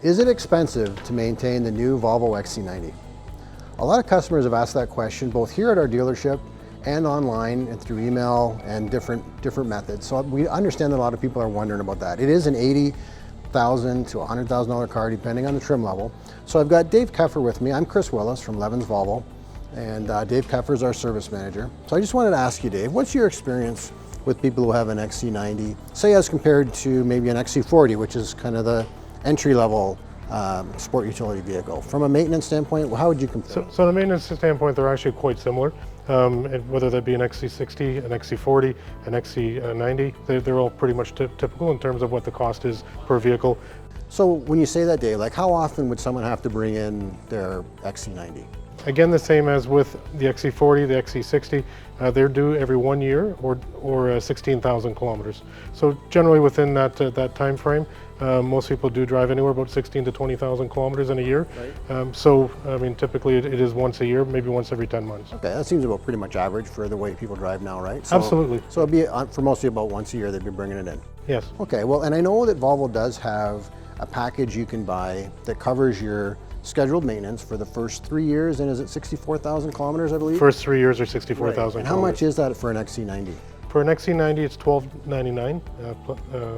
Is it expensive to maintain the new Volvo XC90? A lot of customers have asked that question, both here at our dealership and online and through email and different methods. So we understand that a lot of people are wondering about that. It is an $80,000 to $100,000 car, depending on the trim level. So I've got Dave Keffer with me. I'm Chris Willis from Leavens Volvo, and Dave Keffer is our service manager. So I just wanted to ask you, Dave, what's your experience with people who have an XC90, say as compared to maybe an XC40, which is kind of the entry-level sport utility vehicle? From a maintenance standpoint, how would you compare? So the maintenance standpoint, they're actually quite similar. And whether that be an XC60, an XC40, an XC90, they're all pretty much typical in terms of what the cost is per vehicle. So when you say that, Dave, like how often would someone have to bring in their XC90? Again, the same as with the XC40, the XC60, they're due every 1 year or 16,000 kilometers. So generally within that time frame, most people do drive anywhere about 16 to 20,000 kilometers in a year. Right. So I mean, typically it is once a year, maybe once every 10 months. Okay, that seems about pretty much average for the way people drive now, right? So, absolutely. So it'd be for mostly about once a year they'd be bringing it in. Yes. Okay, well, and I know that Volvo does have a package you can buy that covers your scheduled maintenance for the first 3 years, and is it 64,000 kilometers, I believe? First 3 years are 64,000 right. And how much is that for an XC90? For an XC90, it's $1,299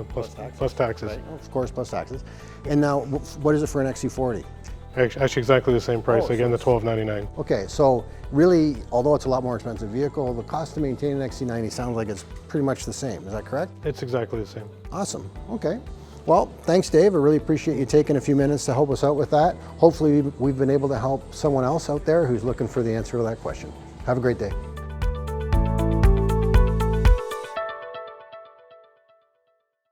plus taxes. Right. Of course, plus taxes. And now, what is it for an XC40? Actually, exactly the same price. Again, the $1,299. Okay, so really, although it's a lot more expensive vehicle, the cost to maintain an XC90 sounds like it's pretty much the same. Is that correct? It's exactly the same. Awesome. Okay. Well, thanks, Dave. I really appreciate you taking a few minutes to help us out with that. Hopefully, we've been able to help someone else out there who's looking for the answer to that question. Have a great day.